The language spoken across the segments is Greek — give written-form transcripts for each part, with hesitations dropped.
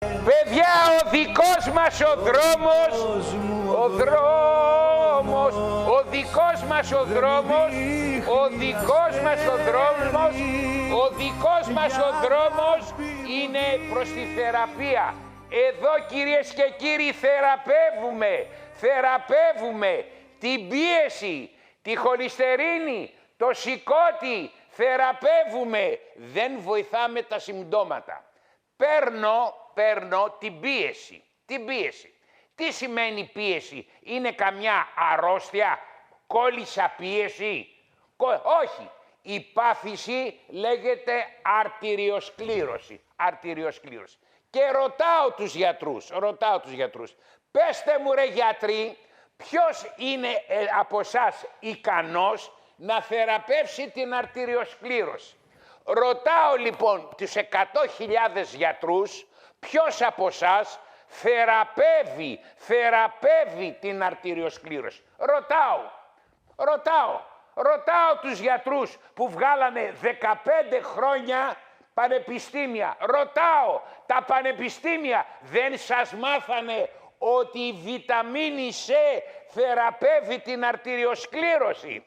Παιδιά, ο δικός μας ο δρόμος, ο δικός μας ο δρόμος, ο δικός μας ο δρόμος, ο δικός μας ο δρόμος είναι προς τη θεραπεία. Εδώ, κυρίες και κύριοι, θεραπεύουμε την πίεση, τη χολυστερίνη, το σηκώτη, θεραπεύουμε. Δεν βοηθάμε τα συμπτώματα. Παίρνω την πίεση. Την πίεση. Τι σημαίνει πίεση? Είναι καμιά αρρώστια? Κόλλησα πίεση? Όχι. Η πάθηση λέγεται αρτηριοσκλήρωση. Αρτηριοσκλήρωση. Και ρωτάω τους γιατρούς. Πέστε μου, ρε γιατροί, ποιος είναι από εσάς ικανός να θεραπεύσει την αρτηριοσκλήρωση? Ρωτάω λοιπόν τους 100.000 γιατρούς, ποιος από εσάς θεραπεύει την αρτηριοσκλήρωση? Ρωτάω τους γιατρούς που βγάλανε 15 χρόνια πανεπιστήμια. Ρωτάω, τα πανεπιστήμια δεν σας μάθανε ότι η βιταμίνη C θεραπεύει την αρτηριοσκλήρωση?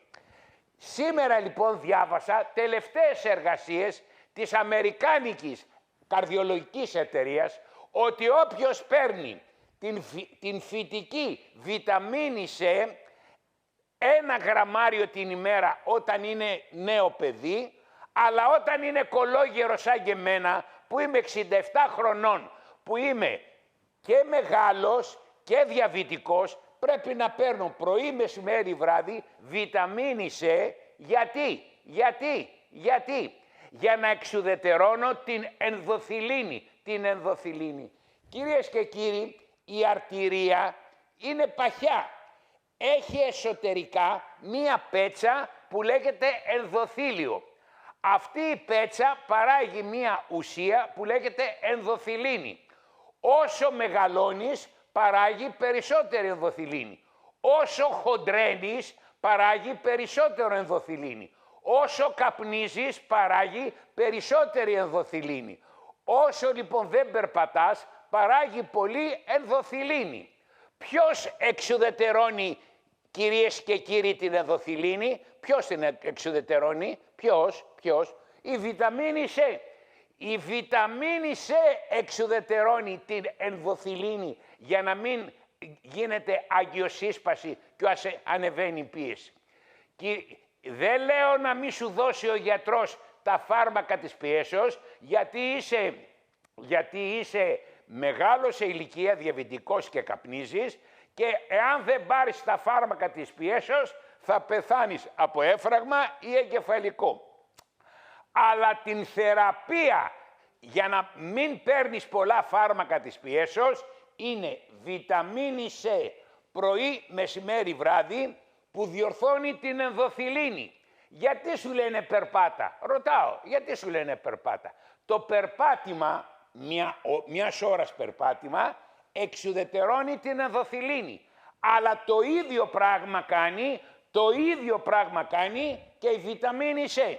Σήμερα λοιπόν διάβασα τελευταίες εργασίες της Αμερικάνικης καρδιολογικής εταιρείας ότι όποιος παίρνει την φυτική βιταμίνη C 1 γραμμάριο την ημέρα όταν είναι νέο παιδί, αλλά όταν είναι κολόγερο σαν και εμένα που είμαι 67 χρονών, που είμαι και μεγάλος και διαβητικός, πρέπει να παίρνω πρωί, μεσημέρι, βράδυ βιταμίνη C. Γιατί? Για να εξουδετερώνω την ενδοθυλίνη. Κυρίες και κύριοι, η αρτηρία είναι παχιά. Έχει εσωτερικά μία πέτσα που λέγεται ενδοθήλιο. Αυτή η πέτσα παράγει μία ουσία που λέγεται ενδοθυλίνη. Όσο μεγαλώνεις, παράγει περισσότερη ενδοθυλίνη. Όσο χοντρένεις, παράγει περισσότερο ενδοθυλίνη. Όσο καπνίζεις, παράγει περισσότερη ενδοθυλίνη. Όσο λοιπόν δεν περπατάς, παράγει πολύ ενδοθυλίνη. Ποιος εξουδετερώνει, κυρίες και κύριοι, την ενδοθυλίνη? Ποιος την εξουδετερώνει? Ποιος? Η βιταμίνη C. Η βιταμίνη C εξουδετερώνει την ενδοθυλίνη για να μην γίνεται αγκιοσύσπαση και ανεβαίνει η πίεση. Δεν λέω να μην σου δώσει ο γιατρός τα φάρμακα της πιέσεως, γιατί είσαι μεγάλος σε ηλικία, διαβητικός και καπνίζεις, και εάν δεν πάρεις τα φάρμακα της πιέσεως θα πεθάνεις από έφραγμα ή εγκεφαλικό. Αλλά την θεραπεία για να μην παίρνεις πολλά φάρμακα της πιέσεως είναι βιταμίνη C πρωί, μεσημέρι, βράδυ, που διορθώνει την ενδοθυλίνη. Γιατί σου λένε περπάτα? Ρωτάω, γιατί σου λένε περπάτα? Το περπάτημα, μιας ώρας περπάτημα, εξουδετερώνει την ενδοθυλίνη. Αλλά το ίδιο πράγμα κάνει και η βιταμίνη C.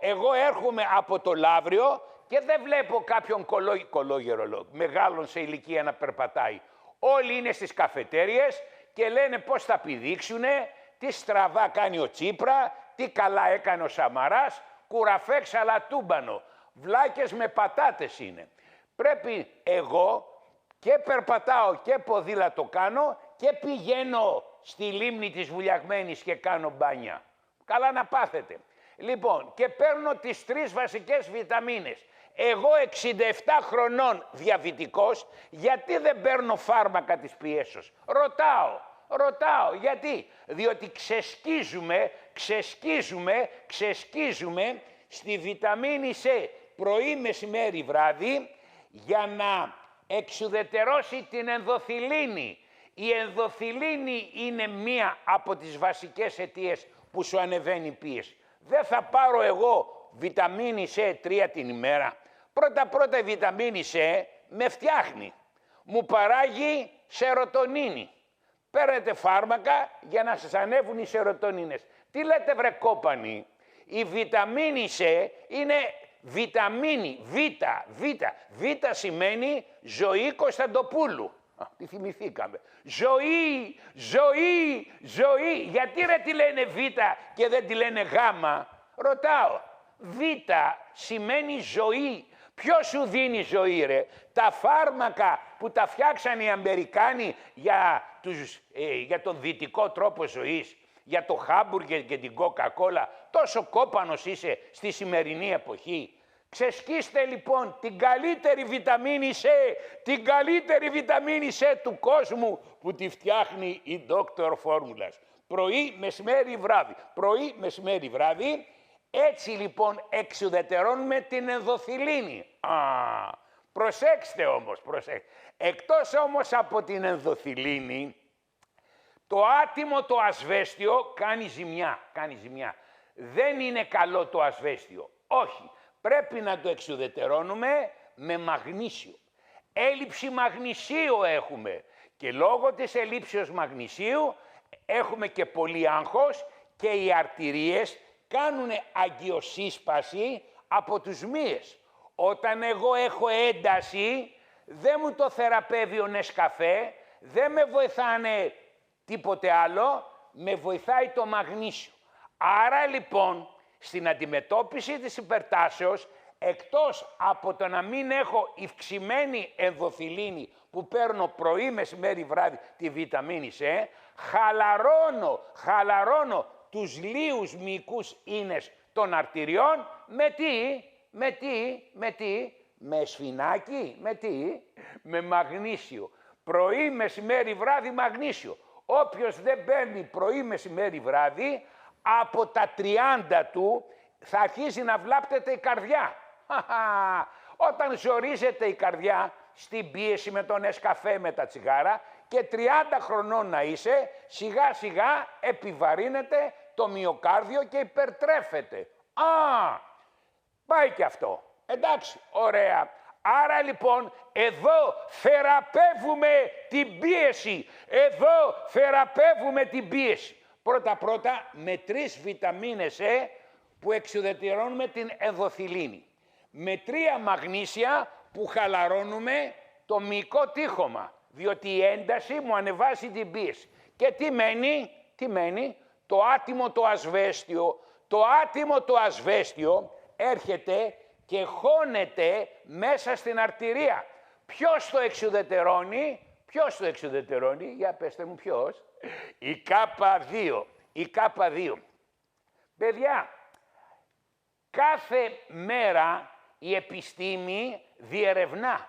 Εγώ έρχομαι από το Λαύριο και δεν βλέπω κάποιον κολόγερο, μεγάλον σε ηλικία να περπατάει. Όλοι είναι στις καφετέριες και λένε πώς θα πηδήξουνε, τι στραβά κάνει ο Τσίπρα, τι καλά έκανε ο Σαμαράς, κουραφέ ξαλατούμπανο. Βλάκες με πατάτες είναι. Πρέπει εγώ και περπατάω και ποδήλατο κάνω και πηγαίνω στη λίμνη της Βουλιαγμένης και κάνω μπάνια. Καλά να πάθετε. Λοιπόν, και παίρνω τις 3 βασικές βιταμίνες. Εγώ 67 χρονών διαβητικός, γιατί δεν παίρνω φάρμακα της πιέσεως? Ρωτάω, γιατί? Διότι ξεσκίζουμε στη βιταμίνη C πρωί, μεσημέρι, βράδυ, για να εξουδετερώσει την ενδοθυλίνη. Η ενδοθυλίνη είναι μία από τις βασικές αιτίες που σου ανεβαίνει η πίεση. Δεν θα πάρω εγώ βιταμίνη C 3 την ημέρα. Πρώτα η βιταμίνη C με φτιάχνει. Μου παράγει σερωτονίνη. Παίρνετε φάρμακα για να σας ανέβουν οι σερωτονίνες. Τι λέτε βρε κόπανοι? Η βιταμίνη C είναι βιταμίνη, Β σημαίνει ζωή Κωνσταντοπούλου. Τι θυμηθήκαμε. Ζωή. Γιατί ρε τη λένε Β και δεν τη λένε Γ? Ρωτάω. Β σημαίνει ζωή. Ποιος σου δίνει ζωή ρε? Τα φάρμακα που τα φτιάξαν οι Αμερικάνοι για τον δυτικό τρόπο ζωής, για το χάμπουργκερ και την κόκα-κόλα, τόσο κόπανος είσαι στη σημερινή εποχή. Ξεσκίστε λοιπόν την καλύτερη βιταμίνη C, την καλύτερη βιταμίνη C του κόσμου που τη φτιάχνει η Dr. Formulas. Πρωί, μεσημέρι, βράδυ. Πρωί, μεσημέρι, βράδυ. Έτσι λοιπόν εξουδετερώνουμε την ενδοθυλίνη. Προσέξτε όμως, προσέξτε. Εκτός όμως από την ενδοθυλίνη, το άτιμο το ασβέστιο κάνει ζημιά. Δεν είναι καλό το ασβέστιο. Όχι. Πρέπει να το εξουδετερώνουμε με μαγνήσιο. Έλλειψη μαγνησίου έχουμε. Και λόγω της ελλείψεως μαγνησίου έχουμε και πολύ άγχος και οι αρτηρίες κάνουν αγκιοσύσπαση από τους μύες. Όταν εγώ έχω ένταση, δεν μου το θεραπεύει ο Νεσκαφέ, δεν με βοηθάνε τίποτε άλλο, με βοηθάει το μαγνήσιο. Άρα λοιπόν, στην αντιμετώπιση της υπερτάσεως, εκτός από το να μην έχω ευξημένη ενδοθυλίνη που παίρνω πρωί, μεσημέρι, βράδυ τη βιταμίνη C, χαλαρώνω τους λίους μυϊκούς ίνες των αρτηριών με σφινάκι, με μαγνήσιο. Πρωί, μεσημέρι, βράδυ μαγνήσιο. Όποιος δεν παίρνει πρωί, μεσημέρι, βράδυ, από τα 30 του θα αρχίσει να βλάπτεται η καρδιά. Όταν ζορίζεται η καρδιά στην πίεση με τον Νεσκαφέ, με τα τσιγάρα, και 30 χρονών να είσαι, σιγά σιγά επιβαρύνεται το μυοκάρδιο και υπερτρέφεται. Πάει και αυτό. Εντάξει, ωραία. Άρα λοιπόν εδώ θεραπεύουμε την πίεση. Πρώτα με 3 βιταμίνες που εξουδετερώνουμε την ενδοθυλίνη. Με 3 μαγνήσια που χαλαρώνουμε το μυϊκό τείχομα. Διότι η ένταση μου ανεβάζει την πίεση. Και τι μένει, το άτιμο το ασβέστιο. Το άτιμο το ασβέστιο έρχεται και χώνεται μέσα στην αρτηρία. Ποιος το εξουδετερώνει, για πέστε μου ποιος? Η K2. Παιδιά, κάθε μέρα η επιστήμη διερευνά.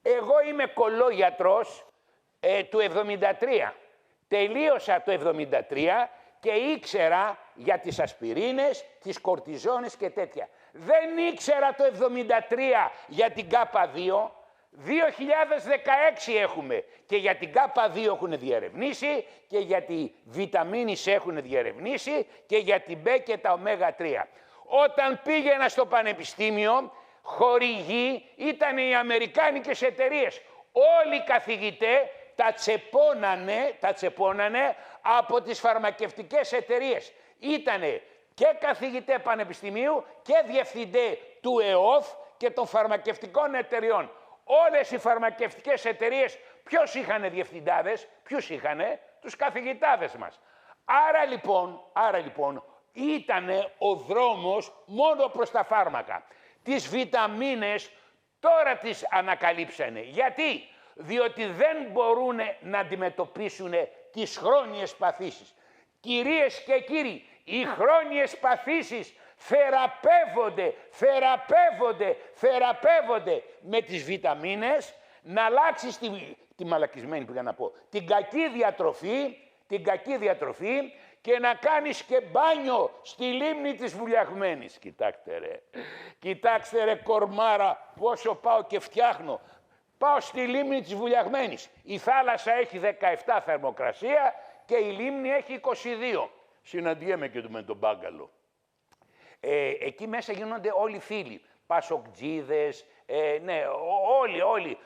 Εγώ είμαι κολόγιατρος του 73. Τελείωσα το 73 και ήξερα για τις ασπιρίνες, τις κορτιζόνες και τέτοια. Δεν ήξερα το 73 για την K2. 2016 έχουμε και για την K2 έχουν διερευνήσει και για τη βιταμίνη C έχουν διερευνήσει και για την B και τα ω3. Όταν πήγαινα στο πανεπιστήμιο, χορηγοί ήταν οι αμερικάνικες εταιρείες. Όλοι οι καθηγητές τα τσεπώνανε από τις φαρμακευτικές εταιρείες. Ήτανε και καθηγητές πανεπιστημίου και διευθυντές του ΕΟΦ και των φαρμακευτικών εταιριών. Όλες οι φαρμακευτικές εταιρείες ποιος είχανε διευθυντάδες? Ποιους είχανε? Τους καθηγητάδες μας. Άρα λοιπόν ήτανε ο δρόμος μόνο προς τα φάρμακα. Τις βιταμίνες τώρα τις ανακαλύψανε. Γιατί? Διότι δεν μπορούν να αντιμετωπίσουν τις χρόνιες παθήσεις. Κυρίες και κύριοι, οι χρόνιες παθήσεις θεραπεύονται με τις βιταμίνες, να αλλάξεις τη μαλακισμένη πήγα να πω, την κακή διατροφή και να κάνεις και μπάνιο στη λίμνη της βουλιαγμένης. Κοιτάξτε ρε κορμάρα, πόσο πάω και φτιάχνω. Πάω στη λίμνη της βουλιαγμένης. Η θάλασσα έχει 17 θερμοκρασία και η λίμνη έχει 22. Συναντιέμαι και με τον μπάγκαλο. Εκεί γίνονται όλοι φίλοι. Πασοκτζίδες, όλοι.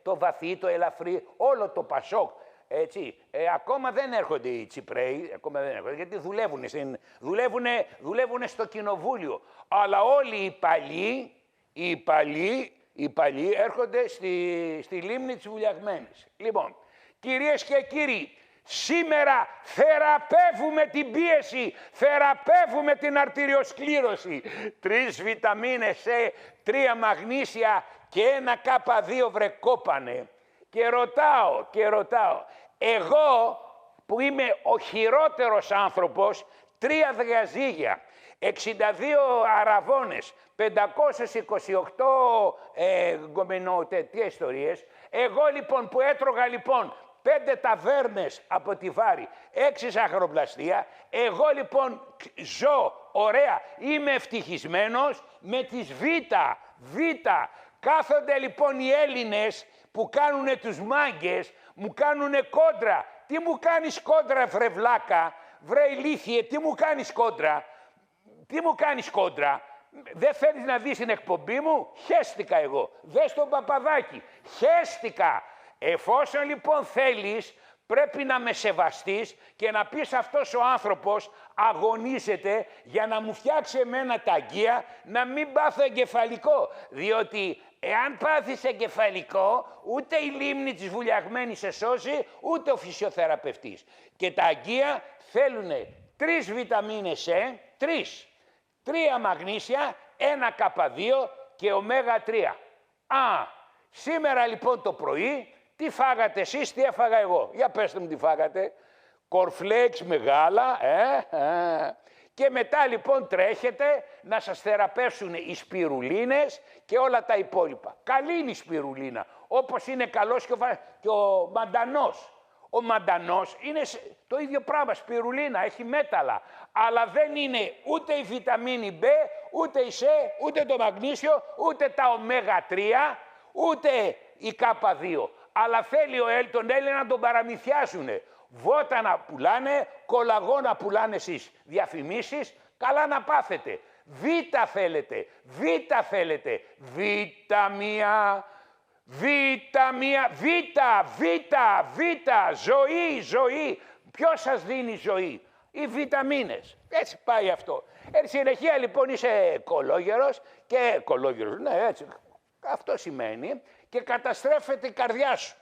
Το βαθύ, το ελαφρύ, όλο το Πασόκ. Έτσι. Ακόμα δεν έρχονται οι Τσιπρέοι, ακόμα δεν έρχονται, γιατί δουλεύουν στο κοινοβούλιο. Αλλά όλοι οι παλιοί έρχονται στη λίμνη της Βουλιαγμένης. Λοιπόν, κυρίες και κύριοι, σήμερα θεραπεύουμε την πίεση, θεραπεύουμε την αρτηριοσκλήρωση. 3 βιταμίνες C, 3 μαγνήσια και 1 K2 βρεκόπανε. Και ρωτάω, εγώ που είμαι ο χειρότερος άνθρωπος, 3 διαζύγια, 62 αραβώνες, 528 γκομενοτετές ιστορίες, εγώ λοιπόν που έτρωγα λοιπόν 5 ταβέρνες από τη Βάρη, 6 ζαχαροπλαστεία, εγώ λοιπόν ζω ωραία, είμαι ευτυχισμένος με τις Β. Κάθονται λοιπόν οι Έλληνες που κάνουνε τους μάγκες, μου κάνουνε κόντρα. Τι μου κάνεις κόντρα, βρε βλάκα, βρε ηλίθιε, τι μου κάνεις κόντρα. Δεν θέλεις να δεις την εκπομπή μου, χέστηκα εγώ. Δες τον Παπαδάκη, χέστηκα. Εφόσον λοιπόν θέλεις, πρέπει να με σεβαστείς και να πεις αυτός ο άνθρωπος αγωνίζεται για να μου φτιάξει εμένα τα αγκία, να μην πάθω εγκεφαλικό. Διότι εάν πάθεις εγκεφαλικό, ούτε η λίμνη της Βουλιαγμένης σε σώζει, ούτε ο φυσιοθεραπευτής. Και τα αγκία θέλουν 3 βιταμίνες C, 3 μαγνήσια, 1 K2 και ω3. Σήμερα λοιπόν το πρωί, τι φάγατε εσείς, τι έφαγα εγώ. Για πέστε μου τι φάγατε. Κορφλέξ μεγάλα, Και μετά λοιπόν τρέχετε να σας θεραπεύσουν οι σπιρουλίνες και όλα τα υπόλοιπα. Καλή είναι η σπιρουλίνα, όπως είναι καλός και ο μαντανός. Ο μαντανός είναι το ίδιο πράγμα, σπιρουλίνα, έχει μέταλλα. Αλλά δεν είναι ούτε η βιταμίνη B, ούτε η C, ούτε το μαγνήσιο, ούτε τα ω3, ούτε η K2. Αλλά θέλει τον Έλληνα να τον παραμυθιάσουνε. Βότανα πουλάνε, κολαγόνα πουλάνε στις διαφημίσεις, καλά να πάθετε. Β θέλετε, ζωή. Ποιος σας δίνει ζωή? Οι βιταμίνες. Έτσι πάει αυτό. Συνεχεία λοιπόν είσαι κολόγερος και ναι έτσι, αυτό σημαίνει και καταστρέφεται η καρδιά σου.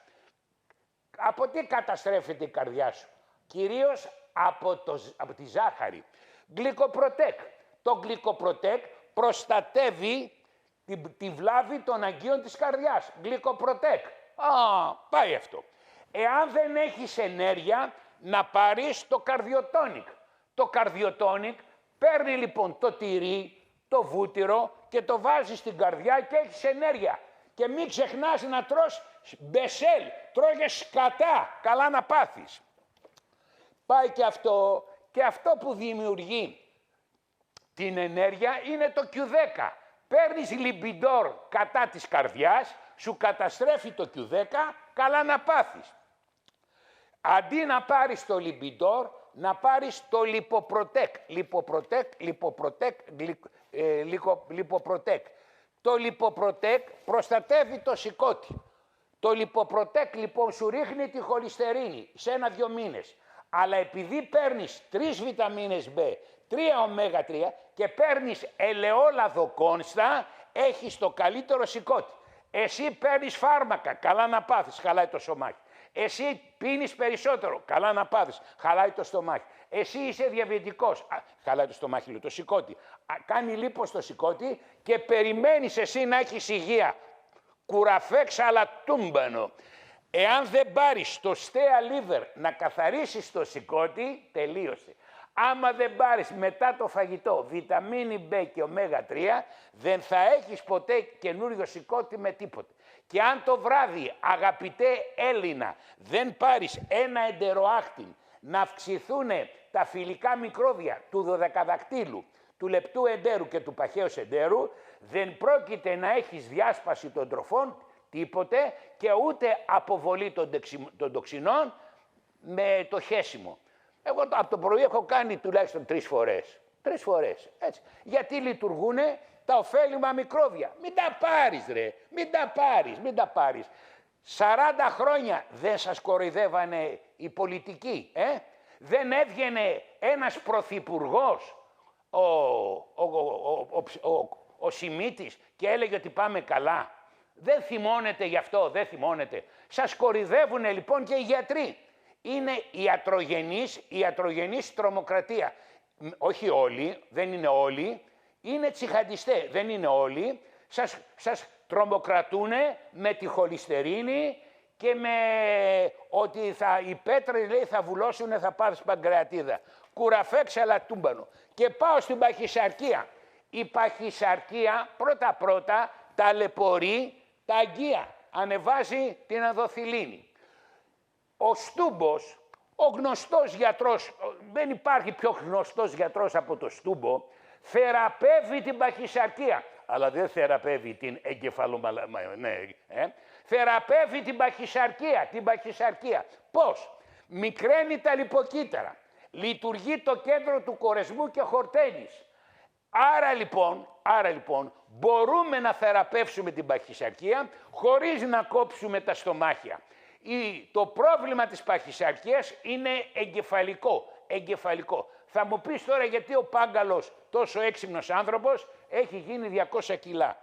Από τι καταστρέφεται η καρδιά σου? Κυρίως από τη ζάχαρη. Γλυκοπροτέκ. Το γλυκοπροτέκ προστατεύει τη βλάβη των αγκίων της καρδιάς. Γλυκοπροτέκ. Πάει αυτό. Εάν δεν έχεις ενέργεια, να πάρεις το καρδιοτόνικ. Το καρδιοτόνικ παίρνει λοιπόν το τυρί, το βούτυρο και το βάζεις στην καρδιά και έχεις ενέργεια. Και μην ξεχνάς να τρως μπεσέλ, τρώγες σκατά, καλά να πάθεις. Πάει και αυτό. Και αυτό που δημιουργεί την ενέργεια είναι το Q10. Παίρνεις λιμπιντόρ κατά της καρδιάς, σου καταστρέφει το Q10, καλά να πάθεις. Αντί να πάρεις το λιμπιντόρ, να πάρεις το λιποπροτέκ. Λιποπροτέκ. Το λιποπροτέκ προστατεύει το σηκώτη. Το λιποπροτέκ λοιπόν σου ρίχνει τη χολυστερίνη σε 1-2 μήνες. Αλλά επειδή παίρνεις 3 βιταμίνες B, 3 ω3 και παίρνεις ελαιόλαδο κόνστα, έχεις το καλύτερο σηκώτη. Εσύ παίρνεις φάρμακα, καλά να πάθεις, χαλάει το στομάχι. Εσύ πίνεις περισσότερο, καλά να πάθεις, χαλάει το στομάχι. Εσύ είσαι διαβητικός, χαλάει το στομάχι, το σηκώτη. Κάνει λίπος το σηκώτη και περιμένεις εσύ να έχεις υγεία. Κουραφέ ξαλατούμπανο. Εάν δεν πάρεις το στέα liver να καθαρίσεις το σηκώτη, τελείωσε. Άμα δεν πάρεις μετά το φαγητό βιταμίνη B και ω3, δεν θα έχεις ποτέ καινούριο σηκώτη με τίποτε. Και αν το βράδυ, αγαπητέ Έλληνα, δεν πάρεις ένα εντεροάχτιν να αυξηθούν τα φιλικά μικρόβια του δωδεκαδακτύλου, του λεπτού εντέρου και του παχαίου εντέρου, δεν πρόκειται να έχεις διάσπαση των τροφών, τίποτε, και ούτε αποβολή των τοξινών με το χέσιμο. Εγώ από το πρωί έχω κάνει τουλάχιστον 3 φορές. 3 φορές, έτσι. Γιατί λειτουργούν τα ωφέλιμα μικρόβια. Μην τα πάρεις ρε, μην τα πάρεις. 40 χρόνια δεν σας κοροϊδεύανε οι πολιτικοί, Δεν έβγαινε ένας πρωθυπουργός, ο Σιμίτης, και έλεγε ότι πάμε καλά. Δεν θυμώνετε γι' αυτό, δεν θυμώνετε. Σας κοροϊδεύουν λοιπόν και οι γιατροί. Είναι ιατρογενής τρομοκρατία. Όχι όλοι, δεν είναι όλοι, είναι τσιχαντιστές, δεν είναι όλοι. Σας τρομοκρατούν με τη χολυστερίνη και με ότι οι πέτρες, λέει, θα βουλώσουν, θα πάρεις παγκρεατίδα. Κουραφέ ξαλατούμπανο. Και πάω στην παχυσαρκία. Η παχυσαρκία πρώτα-πρώτα ταλαιπωρεί τα αγκία. Ανεβάζει την ενδοθυλίνη. Ο Στούμπος, ο γνωστός γιατρός, δεν υπάρχει πιο γνωστός γιατρός από το Στούμπο, θεραπεύει την παχυσαρκία. Αλλά δεν θεραπεύει την θεραπεύει την παχυσαρκία. Πώς? Μικραίνει τα λιποκύτταρα. Λειτουργεί το κέντρο του κορεσμού και χορταίνεις. Άρα λοιπόν μπορούμε να θεραπεύσουμε την παχυσαρκία χωρίς να κόψουμε τα στομάχια. Το πρόβλημα της παχυσαρκίας είναι εγκεφαλικό. Θα μου πεις τώρα γιατί ο Πάγκαλος, τόσο έξυπνος άνθρωπος, έχει γίνει 200 κιλά.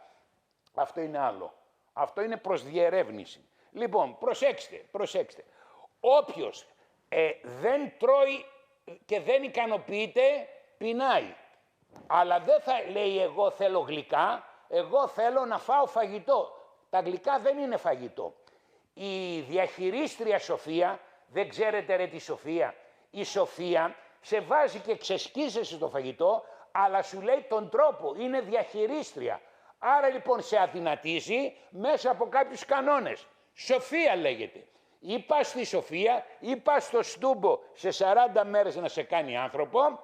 Αυτό είναι άλλο. Αυτό είναι προς διερεύνηση. Λοιπόν, προσέξτε. Όποιος δεν τρώει και δεν ικανοποιείται, πεινάει. Αλλά δεν θα λέει εγώ θέλω γλυκά, εγώ θέλω να φάω φαγητό. Τα γλυκά δεν είναι φαγητό. Η διαχειρίστρια Σοφία, δεν ξέρετε ρε τη Σοφία, η Σοφία σε βάζει και ξεσκίζεσαι το φαγητό, αλλά σου λέει τον τρόπο, είναι διαχειρίστρια. Άρα λοιπόν σε αδυνατίζει μέσα από κάποιους κανόνες. Σοφία λέγεται. Ή πας στη Σοφία, ή πας στο Στούμπο σε 40 μέρες να σε κάνει άνθρωπο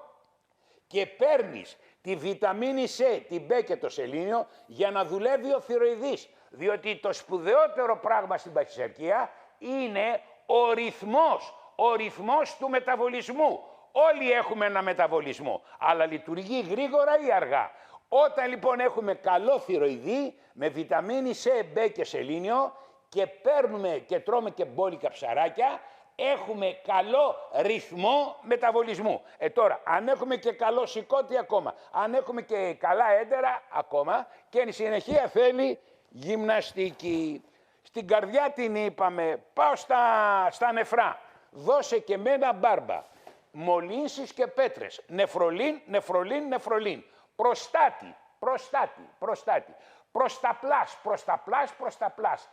και παίρνεις τη βιταμίνη C, την B και το σελήνιο για να δουλεύει ο θηροειδής. Διότι το σπουδαιότερο πράγμα στην παχυσαρκία είναι ο ρυθμός του μεταβολισμού. Όλοι έχουμε ένα μεταβολισμό, αλλά λειτουργεί γρήγορα ή αργά. Όταν λοιπόν έχουμε καλό θηροειδή με βιταμίνη C, B και σελήνιο και παίρνουμε και τρώμε και μπόλικα ψαράκια, έχουμε καλό ρυθμό μεταβολισμού. Τώρα, αν έχουμε και καλό σηκώτη ακόμα, αν έχουμε και καλά έντερα ακόμα, και η συνεχεία θέλει γυμναστική. Στην καρδιά την είπαμε, πάω στα νεφρά. Δώσε και μένα μπάρμπα. Μολύνσεις και πέτρες. Νεφρολίν. Προστάτη. Προσταπλάς.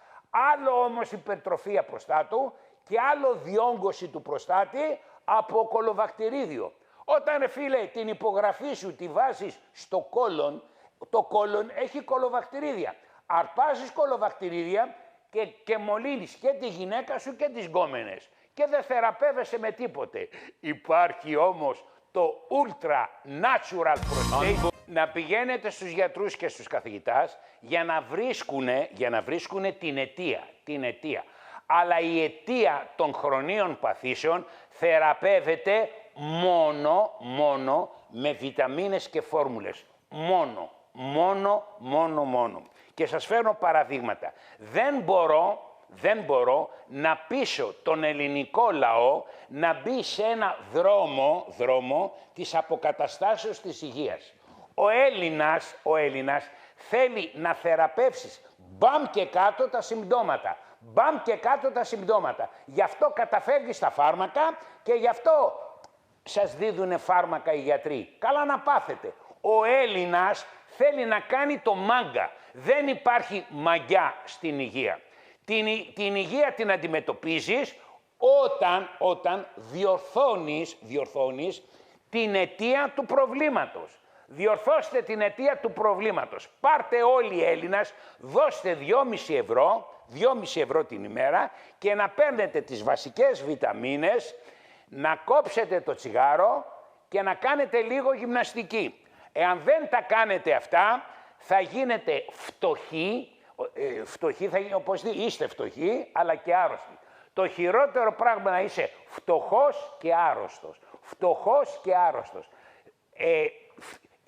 Άλλο όμως υπερτροφία προστάτου και άλλο διόγκωση του προστάτη από κολοβακτηρίδιο. Όταν, φίλε, την υπογραφή σου τη βάζεις στο κόλον, το κόλον έχει κολοβακτηρίδια. Αρπάζεις κολοβακτηρίδια και μολύνεις και τη γυναίκα σου και τις γκόμενες. Και δεν θεραπεύεσαι με τίποτε. Υπάρχει όμως το Ultra Natural Prostate. Να πηγαίνετε στους γιατρούς και στους καθηγητάς για να βρίσκουνε την αιτία. Αλλά η αιτία των χρονίων παθήσεων θεραπεύεται μόνο με βιταμίνες και φόρμουλες. Μόνο. Και σας φέρνω παραδείγματα. Δεν μπορώ να πείσω τον ελληνικό λαό να μπει σε ένα δρόμο της αποκαταστάσεως της υγείας. Ο Έλληνας θέλει να θεραπεύσεις μπαμ και κάτω τα συμπτώματα. Γι' αυτό καταφεύγει στα φάρμακα και γι' αυτό σας δίδουνε φάρμακα οι γιατροί. Καλά να πάθετε. Ο Έλληνας θέλει να κάνει το μάγκα. Δεν υπάρχει μαγιά στην υγεία. Την υγεία την αντιμετωπίζεις όταν διορθώνεις την αιτία του προβλήματος. Διορθώστε την αιτία του προβλήματος. Πάρτε όλοι οι Έλληνας, δώστε 2,5 ευρώ την ημέρα και να παίρνετε τις βασικές βιταμίνες, να κόψετε το τσιγάρο και να κάνετε λίγο γυμναστική. Εάν δεν τα κάνετε αυτά, θα γίνετε φτωχοί, είστε φτωχοί, αλλά και άρρωστοι. Το χειρότερο πράγμα να είσαι φτωχός και άρρωστος.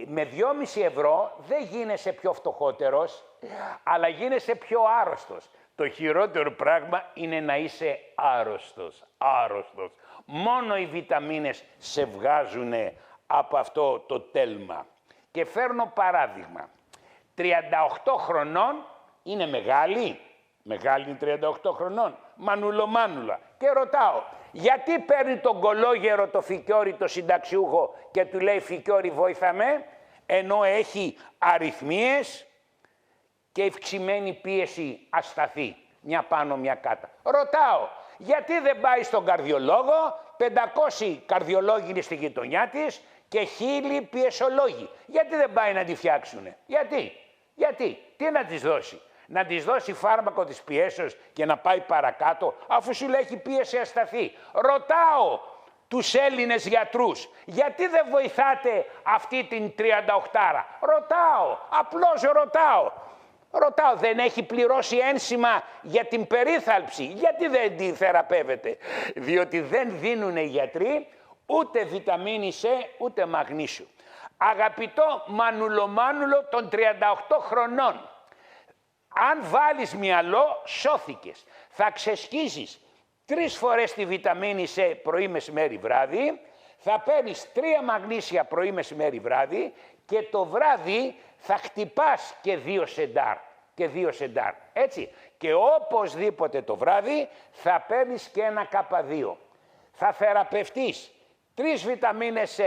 Με 2,5 ευρώ δεν γίνεσαι πιο φτωχότερος, αλλά γίνεσαι πιο άρρωστος. Το χειρότερο πράγμα είναι να είσαι άρρωστος. Άρρωστος. Μόνο οι βιταμίνες σε βγάζουν από αυτό το τέλμα. Και φέρνω παράδειγμα. 38 χρονών είναι μεγάλη. Μεγάλη είναι 38 χρονών. Μανουλομάνουλα. Και ρωτάω, γιατί παίρνει τον κολόγερο το Φικιόρι, το συνταξιούχο και του λέει Φικιόρι βοήθαμε, ενώ έχει αριθμίες και ευξημένη πίεση ασταθή. Μια πάνω, μια κάτω. Ρωτάω, γιατί δεν πάει στον καρδιολόγο, 500 καρδιολόγοι είναι στη γειτονιά της και 1000 πιεσολόγοι. Γιατί δεν πάει να τη φτιάξουνε. Γιατί, τι να της δώσει. Να της δώσει φάρμακο της πιέσεως και να πάει παρακάτω, αφού σου λέει έχει πίεση ασταθή. Ρωτάω τους Έλληνες γιατρούς, γιατί δεν βοηθάτε αυτή την 38άρα. Ρωτάω, απλώς ρωτάω. Ρωτάω, δεν έχει πληρώσει ένσημα για την περίθαλψη. Γιατί δεν τη θεραπεύεται. Διότι δεν δίνουν οι γιατροί ούτε βιταμίνη C, ούτε μαγνήσιο. Αγαπητό μανουλομάνουλο των 38 χρονών, αν βάλεις μυαλό, σώθηκες. Θα ξεσκίζεις 3 φορές τη βιταμίνη C πρωί, μεσημέρι, βράδυ, θα παίρνεις 3 μαγνήσια πρωί, μεσημέρι, βράδυ και το βράδυ θα χτυπάς και 2 σεντάρ. Και 2 σεντάρ, έτσι. Και οπωσδήποτε το βράδυ θα παίρνεις και ένα K2. Θα θεραπευτείς 3 βιταμίνες C,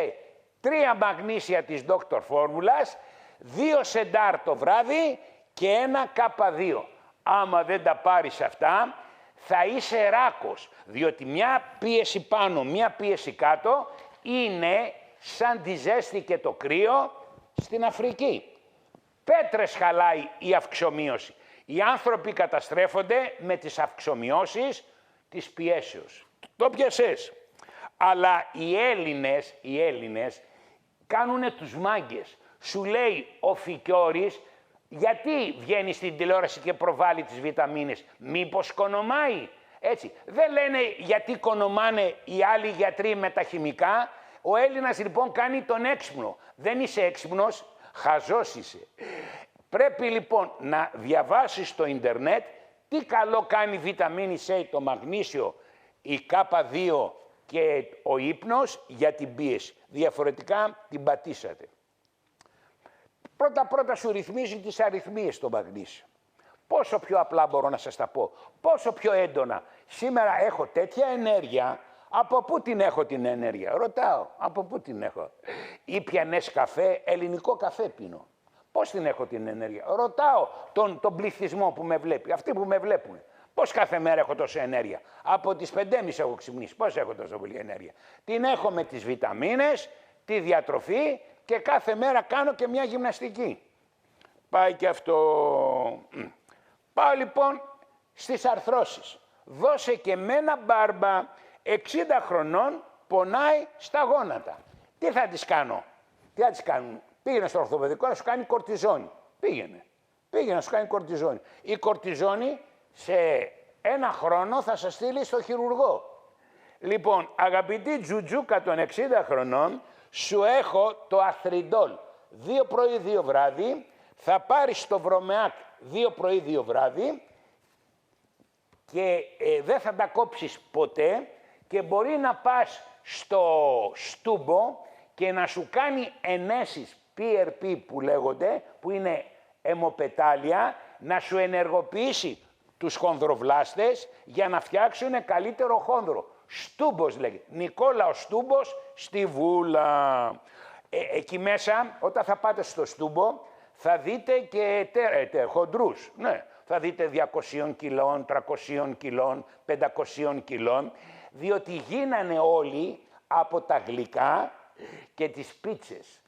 3 μαγνήσια της Dr. Φόρμουλας, 2 σεντάρ το βράδυ και ένα K2. Άμα δεν τα πάρεις αυτά, θα είσαι ράκος, διότι μια πίεση πάνω, μια πίεση κάτω είναι σαν τη ζέστη και το κρύο στην Αφρική. Πέτρες χαλάει η αυξομοίωση. Οι άνθρωποι καταστρέφονται με τις αυξομοιώσεις της πιέσεως. Το πιασες. Αλλά οι Έλληνες κάνουνε τους μάγκες. Σου λέει ο Φικιόρης, γιατί βγαίνει στην τηλεόραση και προβάλλει τις βιταμίνες, μήπως κονομάει. Έτσι. Δεν λένε γιατί κονομάνε οι άλλοι γιατροί με τα χημικά. Ο Έλληνας λοιπόν κάνει τον έξυπνο. Δεν είσαι έξυπνος, χαζός είσαι. Πρέπει λοιπόν να διαβάσεις στο ίντερνετ τι καλό κάνει η βιταμίνη C, το μαγνήσιο, η K2 και ο ύπνος για την πίεση. Διαφορετικά την πατήσατε. Πρώτα σου ρυθμίζει τις αριθμίες το μαγνήσιο. Πόσο πιο απλά μπορώ να σας τα πω, πόσο πιο έντονα. Σήμερα έχω τέτοια ενέργεια. Από πού την έχω την ενέργεια. Ρωτάω, από πού την έχω. Ήπια καφέ, ελληνικό καφέ πίνω. Πώς την έχω την ενέργεια. Ρωτάω τον πληθυσμό που με βλέπει, αυτοί που με βλέπουν. Πώς κάθε μέρα έχω τόση ενέργεια. Από τις 5.30 έχω ξυπνήσει. Πώς έχω τόσο πολύ ενέργεια. Την έχω με τις βιταμίνες, τη διατροφή και κάθε μέρα κάνω και μια γυμναστική. Πάει και αυτό. Πάω λοιπόν στις αρθρώσεις. Δώσε και με ένα μπάρμπα 60 χρονών πονάει στα γόνατα. Τι θα τις κάνω. Τι θα τις κάνουν. Πήγαινε στο ορθοπαιδικό να σου κάνει κορτιζόνη. Πήγαινε να σου κάνει κορτιζόνη. Η κορτιζόνη σε 1 χρόνο θα σας στείλει στο χειρουργό. Λοιπόν, αγαπητή Τζουτζούκα των 60 χρονών, σου έχω το Αθριντόλ. 2 πρωί, 2 βράδυ. Θα πάρεις το Βρωμεάκ 2 πρωί, 2 βράδυ και δεν θα τα κόψεις ποτέ και μπορεί να πας στο στούμπο και να σου κάνει ενέσεις PRP που λέγονται, που είναι αιμοπετάλια, να σου ενεργοποιήσει τους χονδροβλάστες για να φτιάξουν καλύτερο χόνδρο. Στούμπος λέγεται. Νικόλαος Στούμπος στη Βούλα. Εκεί μέσα, όταν θα πάτε στο στούμπο, θα δείτε και χοντρούς. Ναι. Θα δείτε 200 κιλών, 300 κιλών, 500 κιλών, διότι γίνανε όλοι από τα γλυκά και τις πίτσες.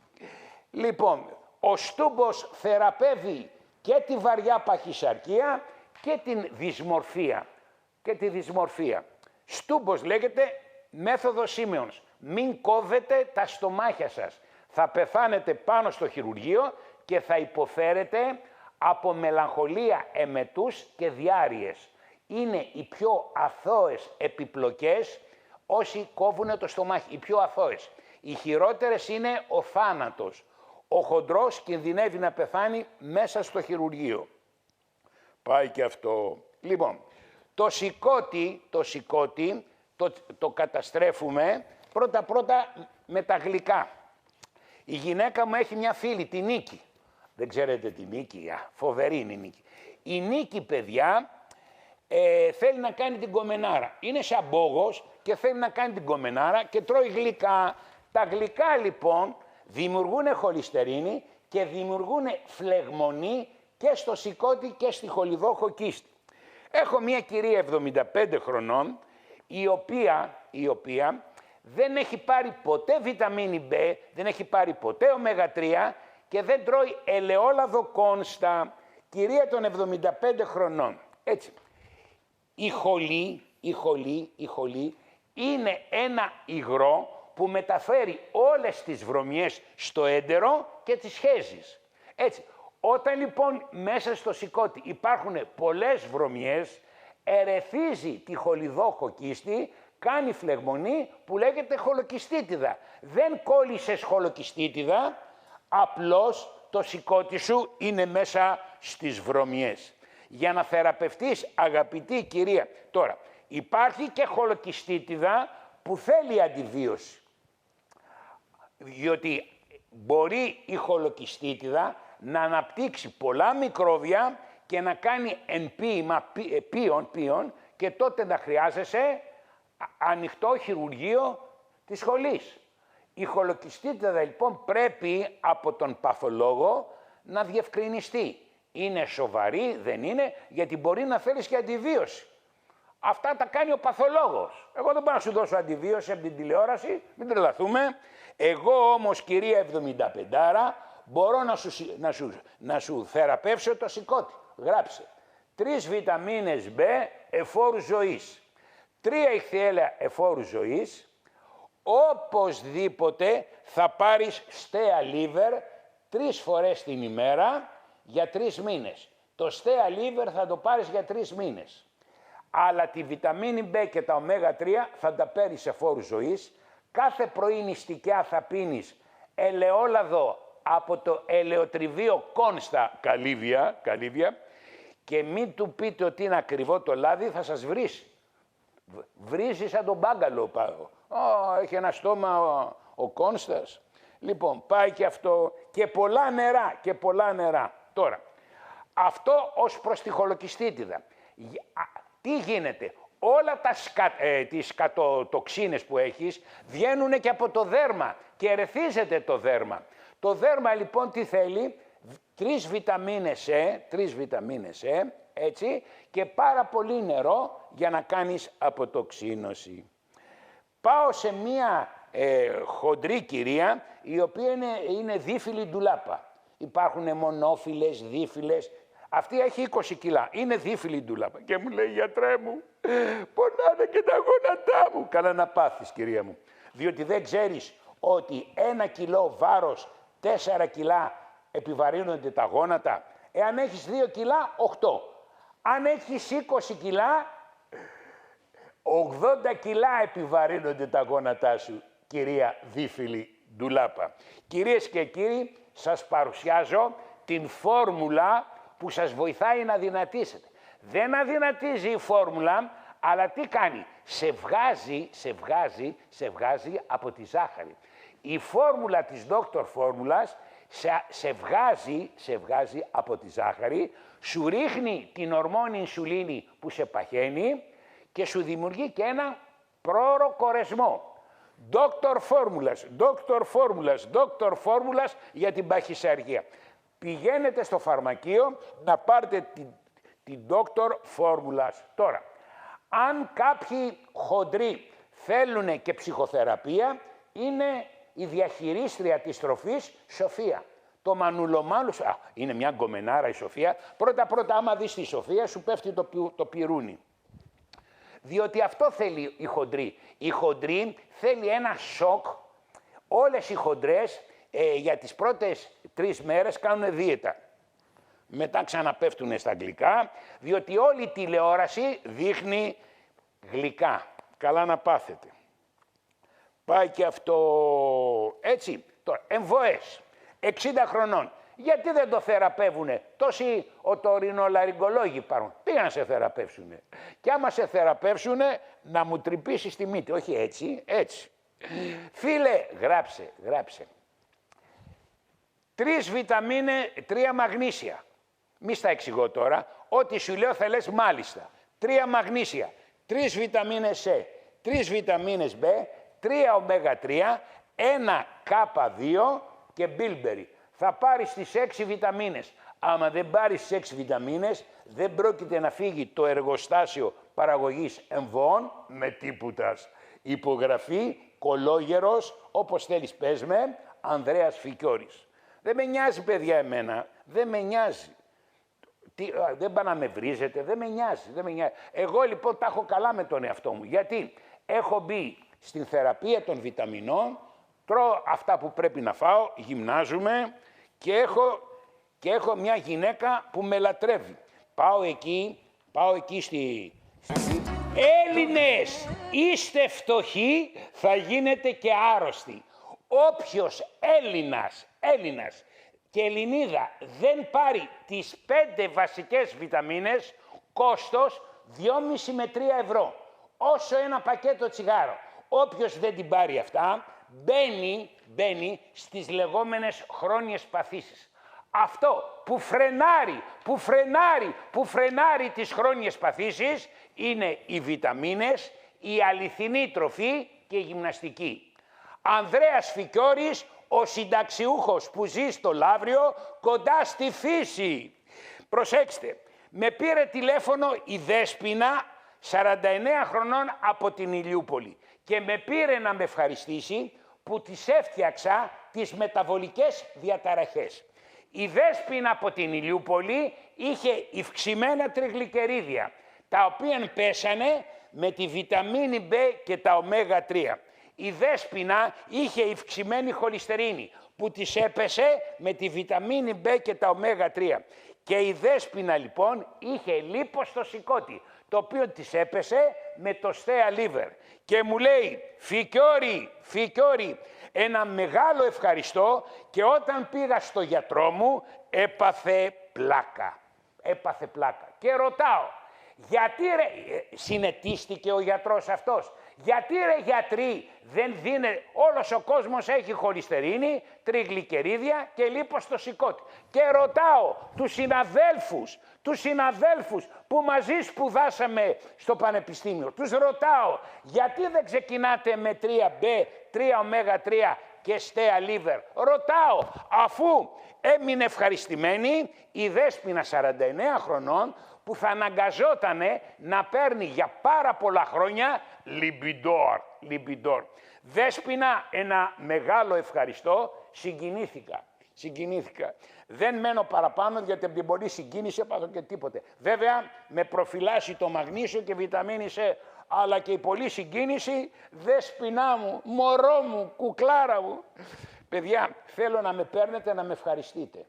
Λοιπόν, ο στούμπος θεραπεύει και τη βαριά παχυσαρκία και την δυσμορφία. Στούμπος λέγεται μέθοδος Σίμεωνς. Μην κόβετε τα στομάχια σας. Θα πεθάνετε πάνω στο χειρουργείο και θα υποφέρετε από μελαγχολία εμετούς και διάρειες. Είναι οι πιο αθώες επιπλοκές όσοι κόβουν το στομάχι, οι πιο αθώες. Οι χειρότερες είναι ο θάνατος. Ο χοντρός κινδυνεύει να πεθάνει μέσα στο χειρουργείο. Πάει και αυτό. Λοιπόν, το σηκώτη το καταστρέφουμε πρώτα με τα γλυκά. Η γυναίκα μου έχει μια φίλη, τη Νίκη. Δεν ξέρετε τη Νίκη, φοβερή είναι η Νίκη. Η Νίκη, παιδιά, θέλει να κάνει την κομμενάρα. Είναι σαν μπόγος και θέλει να κάνει την κομμενάρα και τρώει γλυκά. Τα γλυκά λοιπόν δημιουργούν χολυστερίνη και δημιουργούν φλεγμονή και στο σηκώτη και στη χολιδόχο κίστη. Έχω μια κυρία 75 χρονών η οποία δεν έχει πάρει ποτέ βιταμίνη B, δεν έχει πάρει ποτέ ω3 και δεν τρώει ελαιόλαδο κόνστα. Κυρία των 75 χρονών. Έτσι. Η χολή είναι ένα υγρό που μεταφέρει όλες τις βρωμιές στο έντερο και τις χέζεις. Έτσι. Όταν λοιπόν μέσα στο σηκώτη υπάρχουν πολλές βρωμιές, ερεθίζει τη χολιδόχο κίστη, κάνει φλεγμονή που λέγεται χολοκυστίτιδα. Δεν κόλλησες χολοκυστίτιδα, απλώς το σηκώτη σου είναι μέσα στις βρωμιές. Για να θεραπευτείς, αγαπητή κυρία, τώρα υπάρχει και χολοκυστίτιδα που θέλει αντιβίωση. Διότι μπορεί η χολοκυστίτιδα να αναπτύξει πολλά μικρόβια και να κάνει εμποίημα πίον και τότε να χρειάζεσαι ανοιχτό χειρουργείο της σχολής. Η χολοκυστίτιδα λοιπόν πρέπει από τον παθολόγο να διευκρινιστεί. Είναι σοβαρή, δεν είναι, γιατί μπορεί να θέλεις και αντιβίωση. Αυτά τα κάνει ο παθολόγος. Εγώ δεν μπορώ να σου δώσω αντιβίωση από την τηλεόραση, μην τρελαθούμε. Εγώ όμως, κυρία 75άρα, μπορώ να σου θεραπεύσω το σηκώτη. Γράψε. 3 βιταμίνες B εφόρου ζωής. 3 ηχθιέλαια εφόρου ζωής. Οπωσδήποτε θα πάρεις στέα liver 3 φορές την ημέρα για 3 μήνες. Το στέα liver θα το πάρεις για 3 μήνες. Αλλά τη βιταμίνη B και τα ω3 θα τα παίρνεις εφόρου ζωής. Κάθε πρωί νηστικιά θα πίνεις ελαιόλαδο από το ελαιοτριβείο κόνστα καλύβια και μην του πείτε ότι είναι ακριβό το λάδι, θα σας βρίσει. Βρίζει σαν τον μπάγκαλο πάνω. Έχει ένα στόμα ο Κόνστας. Λοιπόν, πάει και αυτό και πολλά νερά. Τώρα, αυτό ως προς τη χολοκυστίτιδα. Τι γίνεται, όλα τις σκατοτοξίνες που έχεις βγαίνουν και από το δέρμα και ερεθίζεται το δέρμα. Το δέρμα λοιπόν τι θέλει, 3 βιταμίνες E, έτσι, και πάρα πολύ νερό για να κάνεις αποτοξίνωση. Πάω σε μία χοντρή κυρία, η οποία είναι δίφυλη ντουλάπα. Υπάρχουν μονόφυλες, δίφυλες. Αυτή έχει 20 κιλά, είναι δίφυλη ντουλάπα. Και μου λέει, γιατρέ μου, πονάνε και τα γόνατά μου. Καλά να πάθεις, κυρία μου. Διότι δεν ξέρεις ότι 1 κιλό βάρος, 4 κιλά επιβαρύνονται τα γόνατα. Εάν έχεις 2 κιλά, 8. Αν έχεις 20 κιλά, 80 κιλά επιβαρύνονται τα γόνατά σου, κυρία δίφυλη ντουλάπα. Κυρίες και κύριοι, σας παρουσιάζω την φόρμουλα που σας βοηθάει να δυνατήσετε. Δεν αδυνατίζει η φόρμουλα, αλλά τι κάνει, σε βγάζει από τη ζάχαρη. Η φόρμουλα της Dr. Φόρμουλας σε βγάζει από τη ζάχαρη, σου ρίχνει την ορμόνη ινσουλίνη που σε παχαίνει και σου δημιουργεί και ένα πρόωρο κορεσμό. Dr. Φόρμουλας για την παχυσαργία. Πηγαίνετε στο φαρμακείο να πάρετε την Dr. Φόρμουλας. Τώρα, αν κάποιοι χοντροί θέλουν και ψυχοθεραπεία, είναι η διαχειρίστρια της τροφής Σοφία. Το μανουλομάλου, είναι μια γκομενάρα η Σοφία. Πρώτα, άμα δεις τη Σοφία, σου πέφτει το πυρούνι. Διότι αυτό θέλει η χοντρή. Η χοντρή θέλει ένα σοκ. Όλες οι χοντρές για τις πρώτες 3 μέρες κάνουν δίαιτα. Μετά ξαναπέφτουν στα γλυκά, διότι όλη η τηλεόραση δείχνει γλυκά. Καλά να πάθετε. Πάει και αυτό έτσι. Τώρα, εμβοές. 60 χρονών. Γιατί δεν το θεραπεύουνε? Τόσοι οτορινολαριγκολόγοι υπάρχουν. Πήγαν να σε θεραπεύσουνε. Και άμα σε θεραπεύσουνε, να μου τρυπήσεις τη μύτη. Όχι έτσι, έτσι. Φίλε, γράψε. 3 βιταμίνες, 3 μαγνήσια. Μη στα εξηγώ τώρα. Ό,τι σου λέω θα λες μάλιστα. 3 μαγνήσια, 3 βιταμίνες C, 3 βιταμίνες B, 3 ω3, 1 K2 και μπίλμπερι. Θα πάρεις τις 6 βιταμίνες. Άμα δεν πάρεις τις 6 βιταμίνες, δεν πρόκειται να φύγει το εργοστάσιο παραγωγής εμβών με τίπουτας. Υπογραφή, Κολόγερος, όπως θέλεις πες με, Ανδρέας Φικιώρης. Δεν με νοιάζει, παιδιά, εμένα. Δεν με νοιάζει. Δεν πάει να με βρίζετε, δεν με νοιάζει. Εγώ λοιπόν τα έχω καλά με τον εαυτό μου. Γιατί έχω μπει στην θεραπεία των βιταμινών, τρώω αυτά που πρέπει να φάω, γυμνάζομαι και έχω μια γυναίκα που με λατρεύει. Πάω εκεί στη... Έλληνες, είστε φτωχοί, θα γίνετε και άρρωστοι. Όποιος Έλληνας και Ελληνίδα δεν πάρει τις 5 βασικές βιταμίνες, κόστος 2,5 με 3 ευρώ. Όσο ένα πακέτο τσιγάρο. Όποιος δεν την πάρει αυτά, μπαίνει στις λεγόμενες χρόνιες παθήσεις. Αυτό που φρενάρει τις χρόνιες παθήσεις είναι οι βιταμίνες, η αληθινή τροφή και η γυμναστική. Ανδρέας Φικιώρης, ο συνταξιούχος που ζει στο Λαύριο, κοντά στη φύση. Προσέξτε, με πήρε τηλέφωνο η Δέσποινα, 49 χρονών από την Ηλιούπολη, και με πήρε να με ευχαριστήσει που της έφτιαξα τις μεταβολικές διαταραχές. Η Δέσποινα από την Ηλιούπολη είχε ευξημένα τριγλικερίδια, τα οποία πέσανε με τη βιταμίνη B και τα ω3. Η Δέσποινα είχε ευξημένη χολυστερίνη που της έπεσε με τη βιταμίνη B και τα ω3. Και η Δέσποινα λοιπόν είχε λίπος στο σηκώτη, το οποίο της έπεσε με το Στέα Liver. Και μου λέει, Φικιώρη, ένα μεγάλο ευχαριστώ, και όταν πήγα στο γιατρό μου έπαθε πλάκα. Και ρωτάω, γιατί ρε, συνετίστηκε ο γιατρός αυτός, γιατί ρε γιατροί δεν δίνε, όλος ο κόσμος έχει χολυστερίνη, τριγλικερίδια και λίπος στο σηκώτη. Και ρωτάω τους συναδέλφους που μαζί σπουδάσαμε στο πανεπιστήμιο, τους ρωτάω, γιατί δεν ξεκινάτε με 3B, 3ω3 και Στέα Liver? Ρωτάω, αφού έμεινε ευχαριστημένη η Δέσποινα 49 χρονών, που θα αναγκαζότανε να παίρνει για πάρα πολλά χρόνια Λιμπιντόρ. Δέσποινα, ένα μεγάλο ευχαριστώ, συγκινήθηκα. Δεν μένω παραπάνω, γιατί από την πολλή συγκίνηση έπαθα και τίποτε. Βέβαια, με προφυλάσσει το μαγνήσιο και βιταμίνη C, αλλά και η πολλή συγκίνηση, Δέσποινά μου, μωρό μου, κουκλάρα μου. Παιδιά, θέλω να με παίρνετε να με ευχαριστείτε.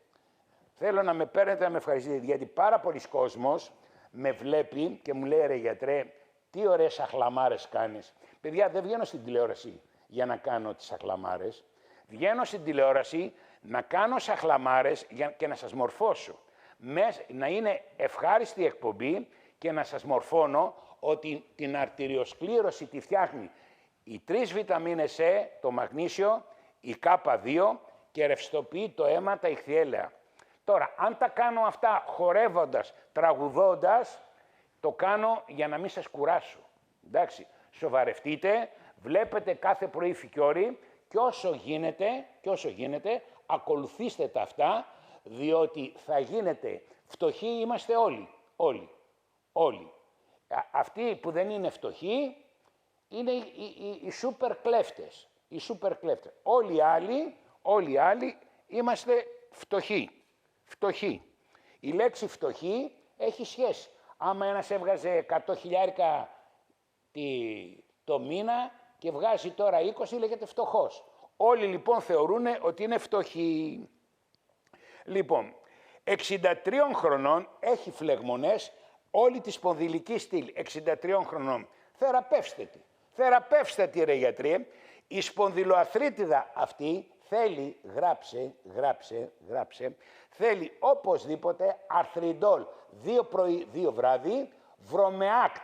Γιατί πάρα πολλοί κόσμος με βλέπει και μου λέει, ρε γιατρέ, τι ωραίες αχλαμάρες κάνεις. Παιδιά, δεν βγαίνω στην τηλεόραση για να κάνω τις αχλαμάρες. Βγαίνω στην τηλεόραση να κάνω σαχλαμάρες και να σας μορφώσω. Να είναι ευχάριστη εκπομπή και να σας μορφώνω ότι την αρτηριοσκλήρωση τη φτιάχνει οι 3 βιταμίνες C, το μαγνήσιο, η K2 και ρευστοποιεί το αίμα, τα ηχθιέλαια. Τώρα, αν τα κάνω αυτά χορεύοντας, τραγουδώντας, το κάνω για να μην σας κουράσω. Εντάξει, σοβαρευτείτε, βλέπετε κάθε πρωί Φικιώρη και όσο γίνεται, ακολουθήστε τα αυτά, διότι θα γίνετε φτωχοί, είμαστε όλοι. Αυτοί που δεν είναι φτωχοί είναι οι σούπερ κλέφτες. Όλοι οι άλλοι είμαστε φτωχοί. Η λέξη φτωχή έχει σχέση. Άμα ένας έβγαζε 100 χιλιάρικα το μήνα και βγάζει τώρα 20, λέγεται φτωχός. Όλοι λοιπόν θεωρούν ότι είναι φτωχοί. Λοιπόν, 63 χρονών, έχει φλεγμονές, όλη τη σπονδυλική στήλη, 63 χρονών. Θεραπεύστε τη ρε γιατρέ. Η σπονδυλοαρθρίτιδα αυτή θέλει, γράψε, θέλει οπωσδήποτε αρθριντόλ 2 πρωί, 2 βράδυ, βρομεάκτ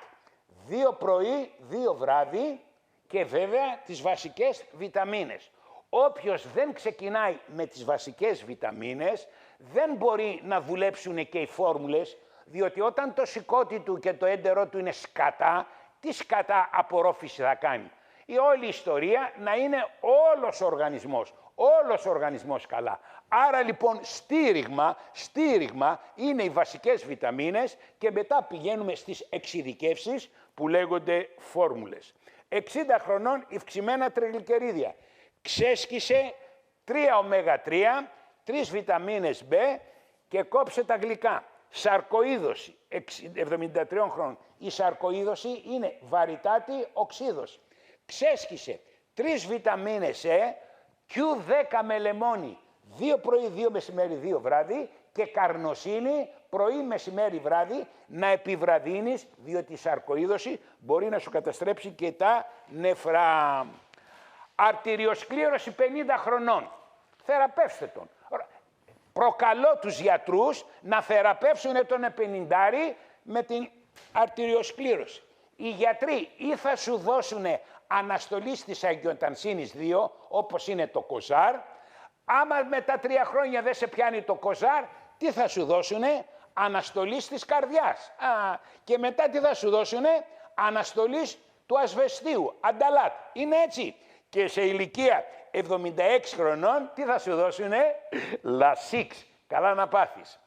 2 πρωί, 2 βράδυ και βέβαια τις βασικές βιταμίνες. Όποιος δεν ξεκινάει με τις βασικές βιταμίνες δεν μπορεί να δουλέψουν και οι φόρμουλες, διότι όταν το σηκώτη του και το έντερό του είναι σκατά, τι σκατά απορρόφηση θα κάνει. Η όλη ιστορία να είναι όλος ο οργανισμός καλά. Άρα λοιπόν στήριγμα είναι οι βασικές βιταμίνες και μετά πηγαίνουμε στις εξειδικεύσεις που λέγονται φόρμουλες. 60 χρονών ευξημένα τριγλικερίδια. Ξέσκησε 3 ω3, 3 βιταμίνες B και κόψε τα γλυκά. Σαρκοείδωση, 73 χρόνων. Η σαρκοείδωση είναι βαρυτάτη οξύδωση. Ξέσκησε 3 βιταμίνες E, Q10 με λεμόνι, 2 πρωί, 2 μεσημέρι, 2 βράδυ και καρνοσίνη πρωί, μεσημέρι, βράδυ, να επιβραδύνεις, διότι η σαρκοείδωση μπορεί να σου καταστρέψει και τα νεφρά. Αρτηριοσκλήρωση 50 χρονών. Θεραπεύστε τον. Προκαλώ τους γιατρούς να θεραπεύσουν τον 50 με την αρτηριοσκλήρωση. Οι γιατροί ή θα σου δώσουν αναστολή της αγιοτανσίνης 2, όπως είναι το κοζάρ. Άμα μετά 3 χρόνια δεν σε πιάνει το κοζάρ, τι θα σου δώσουνε? Αναστολή της καρδιάς. Και μετά τι θα σου δώσουνε? Αναστολή του ασβεστίου, ανταλάτ. Είναι έτσι. Και σε ηλικία 76 χρονών, τι θα σου δώσουνε? Λασίξ. Καλά να πάθεις.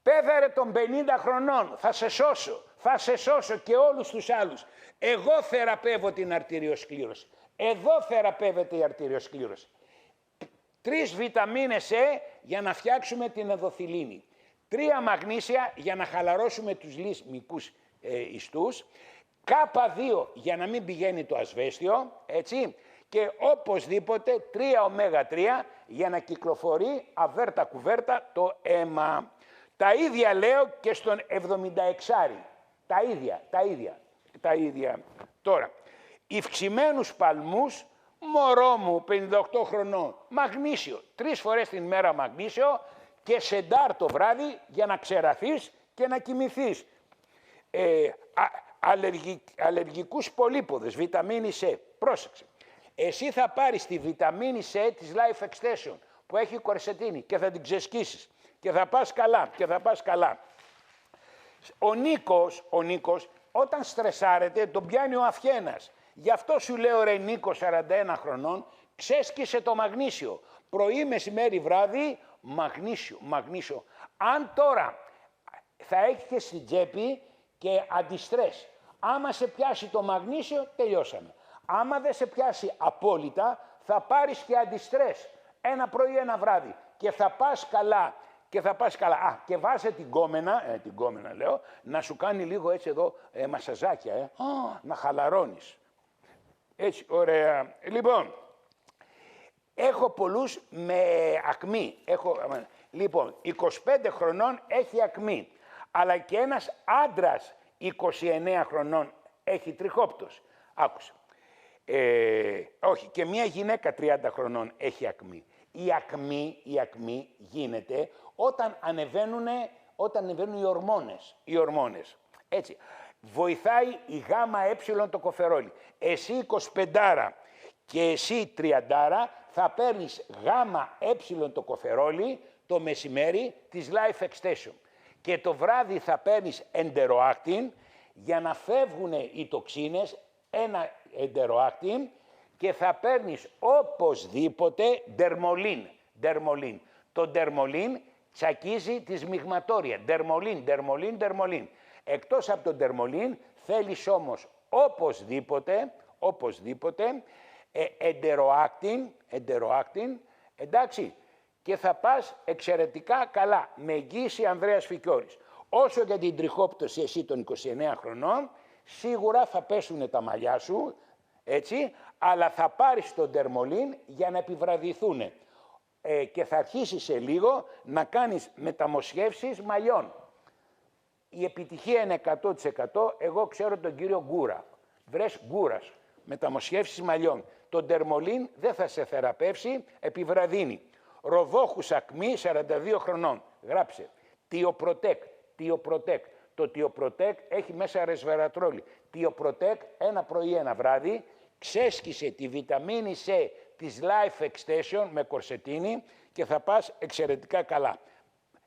Πέθαρε των 50 χρονών, θα σε σώσω και όλους τους άλλους. Εγώ θεραπεύω την αρτηριοσκλήρωση. Εδώ θεραπεύεται η αρτηριοσκλήρωση. 3 βιταμίνες E για να φτιάξουμε την εδωθυλίνη. 3 μαγνήσια για να χαλαρώσουμε τους λυσμικούς ιστούς. K2 για να μην πηγαίνει το ασβέστιο, έτσι. Και οπωσδήποτε 3 ω3 για να κυκλοφορεί αβέρτα κουβέρτα το αίμα. Τα ίδια λέω και στον 76άρη. Τα ίδια. Τώρα, ευξημένους παλμούς, μωρό μου, 58 χρονών, μαγνήσιο, 3 φορές την μέρα μαγνήσιο και σεντάρ το βράδυ για να ξεραθείς και να κοιμηθείς. Αλλεργικούς πολύποδες, βιταμίνη C, πρόσεξε. Εσύ θα πάρεις τη βιταμίνη C της Life Extension που έχει κορσετίνη και θα την ξεσκίσεις και θα πας καλά, Ο Νίκος, όταν στρεσάρεται, τον πιάνει ο αφιένας. Γι' αυτό σου λέω ρε Νίκο, 41 χρονών, ξέσκισε το μαγνήσιο. Πρωί, μεσημέρι, βράδυ, μαγνήσιο. Αν τώρα θα έχει και στην τσέπη και αντιστρες. Άμα σε πιάσει το μαγνήσιο, τελειώσαμε. Άμα δεν σε πιάσει απόλυτα, θα πάρεις και αντιστρες. Ένα πρωί, ένα βράδυ. Και θα πας καλά. Και βάζε την κόμενα λέω, να σου κάνει λίγο έτσι εδώ μασαζάκια, να χαλαρώνεις. Έτσι, ωραία. Λοιπόν, έχω πολλούς με ακμή. Λοιπόν, 25 χρονών έχει ακμή, αλλά και ένας άντρας 29 χρονών έχει τριχόπτωση. Άκουσα. Όχι, και μια γυναίκα 30 χρονών έχει ακμή. Η ακμή γίνεται όταν ανεβαίνουν οι ορμόνες. Έτσι. Βοηθάει η γάμα το κοφερόλι. Εσύ 25 και εσύ 30 θα παίρνεις γάμα το κοφερόλι το μεσημέρι της Life Extension. Και το βράδυ θα παίρνεις εντεροάκτιν για να φεύγουν οι τοξίνες, ένα εντεροάκτιν, και θα παίρνεις οπωσδήποτε ντερμολίν. Το ντερμολίν τσακίζει τη σμιγματόρια. Ντερμολίν. Εκτός από το ντερμολίν θέλεις όμως οπωσδήποτε εντεροάκτιν, εντάξει, και θα πας εξαιρετικά καλά, με εγγύηση Ανδρέας Φικιώρης. Όσο για την τριχόπτωση εσύ των 29 χρονών, σίγουρα θα πέσουν τα μαλλιά σου, έτσι, αλλά θα πάρεις τον ντερμολίν για να επιβραδυθούν. Και θα αρχίσεις σε λίγο να κάνεις μεταμοσχεύσεις μαλλιών. Η επιτυχία είναι 100%. Εγώ ξέρω τον κύριο Γκούρα. Βρες Γκούρας. Μεταμοσχεύσεις μαλλιών. Το Ντερμολίν δεν θα σε θεραπεύσει, επιβραδύνει. Ροδόχους ακμή, 42 χρονών. Γράψε. Τιοπροτέκ. Το Τιοπροτέκ έχει μέσα ρεσβερατρόλι. Τιοπροτέκ ένα πρωί ένα βράδυ. Ξέσκησε τη βιταμίνη C της Life Extension με κορσετίνη και θα πας εξαιρετικά καλά.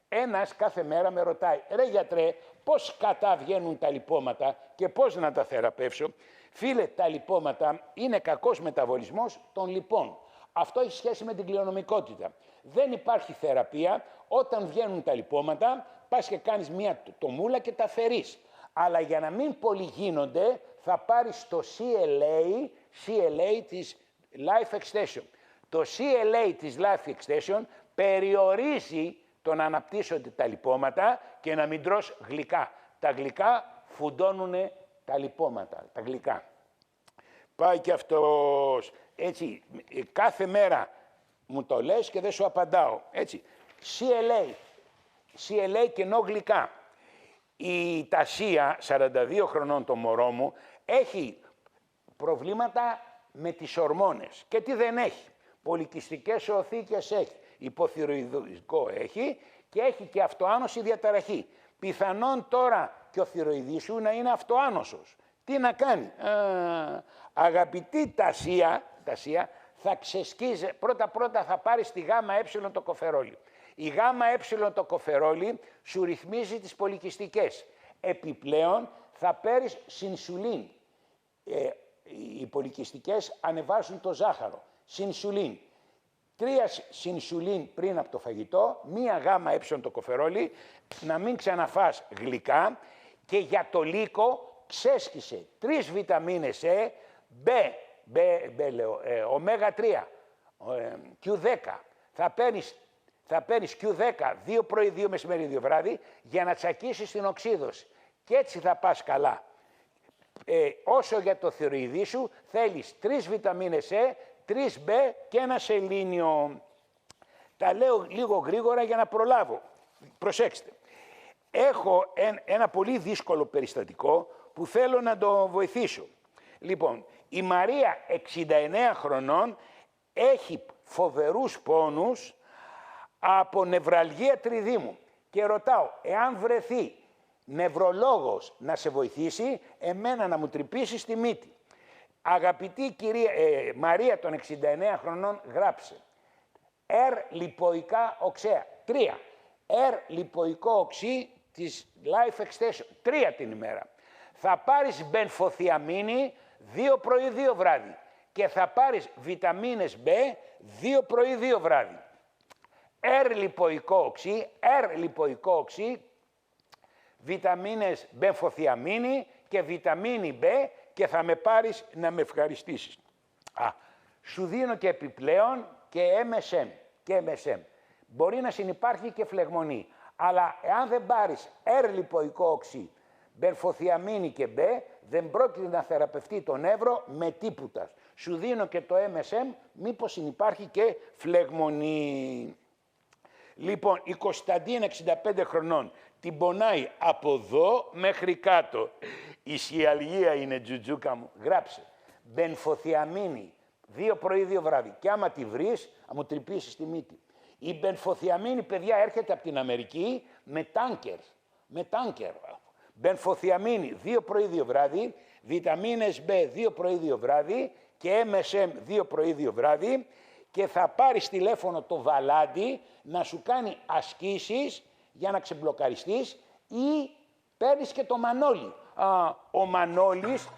Ένας κάθε μέρα με ρωτάει, ρε γιατρέ, πώς κατά βγαίνουν τα λιπώματα και πώς να τα θεραπεύσω. Φίλε, τα λιπώματα είναι κακός μεταβολισμός των λιπών. Αυτό έχει σχέση με την κληρονομικότητα. Δεν υπάρχει θεραπεία. Όταν βγαίνουν τα λιπώματα, πας και κάνεις μία τομούλα και τα αφαιρείς. Αλλά για να μην πολυγίνονται, θα πάρεις το CLA της Life Extension. Το CLA της Life Extension περιορίζει το να αναπτύσσονται τα λιπώματα και να μην τρως γλυκά. Τα γλυκά φουντώνουν τα λιπώματα, τα γλυκά. Πάει και αυτός, έτσι, κάθε μέρα μου το λες και δεν σου απαντάω, έτσι. CLA και ενώ γλυκά. Η Τασία, 42 χρονών το μωρό μου, έχει προβλήματα με τις ορμόνες. Και τι δεν έχει. Πολυκυστικές οθήκες έχει. Υποθυροειδικό έχει και έχει και αυτοάνωση διαταραχή. Πιθανόν τώρα και ο θυροειδής σου να είναι αυτοάνωσος. Τι να κάνει. Αγαπητή Τασία, θα ξεσκίζει, πρώτα θα πάρεις τη γάμα ε το κοφερόλι. Η γάμα ε το κοφερόλι σου ρυθμίζει τις πολυκυστικές. Επιπλέον θα παίρνεις συνσουλίν. Οι πολυκυστικές ανεβάζουν το ζάχαρο. Συνσουλίν. 3 συνσουλίν πριν από το φαγητό, 1 γάμα ε το κοφερόλι, να μην ξαναφάς γλυκά και για το λύκο ξέσκισε 3 βιταμίνες ωμέγα 3, Q10. Θα παίρνεις Q10 2 πρωί, 2 μεσημέρι, 2 βράδυ για να τσακίσεις την οξύδωση. Και έτσι θα πας καλά. Όσο για το θηροειδή σου θέλεις 3 βιταμίνες E, 3B και ένα σελήνιο. Τα λέω λίγο γρήγορα για να προλάβω. Προσέξτε. Έχω ένα πολύ δύσκολο περιστατικό που θέλω να το βοηθήσω. Λοιπόν, η Μαρία 69 χρονών έχει φοβερούς πόνους από νευραλγία τριδήμου και ρωτάω, εάν βρεθεί νευρολόγος να σε βοηθήσει, εμένα να μου τρυπήσει στη μύτη. Αγαπητή κυρία Μαρία των 69 χρονών, γράψε. λιποϊκά οξέα. 3. λιποϊκό οξύ της Life Extension. 3 την ημέρα. Θα πάρεις μπενφοθιαμίνη 2 πρωί 2 βράδυ. Και θα πάρεις βιταμίνες B 2 πρωί 2 βράδυ. λιποϊκό οξύ, βιταμίνες μπενφοθιαμίνη και βιταμίνη B και θα με πάρεις να με ευχαριστήσεις. Σου δίνω και επιπλέον και MSM. Μπορεί να συνυπάρχει και φλεγμονή. Αλλά εάν δεν πάρεις λιποϊκό οξύ, μπενφοθιαμίνη και B, δεν πρόκειται να θεραπευτεί το νεύρο με τίποτα. Σου δίνω και το MSM, μήπως συνυπάρχει και φλεγμονή. Λοιπόν, η Κωνσταντίνα 65 χρονών την πονάει από εδώ μέχρι κάτω. Η σιαλγία είναι τζουτζούκα μου. Γράψε. Μπενφοθιαμίνη 2 πρωί 2 βράδυ. Και άμα τη βρεις, θα μου τρυπήσεις τη μύτη. Η μπενφοθιαμίνη, παιδιά, έρχεται από την Αμερική με τάνκερ. Μπενφοθιαμίνη 2 πρωί 2 βράδυ. Βιταμίνες B 2 πρωί 2 βράδυ. Και MSM 2 πρωί 2 βράδυ. Και θα πάρεις τηλέφωνο το Βαλάντι να σου κάνει ασκήσεις για να ξεμπλοκαριστείς ή παίρνεις και το Μανώλη. Ο Μανώλης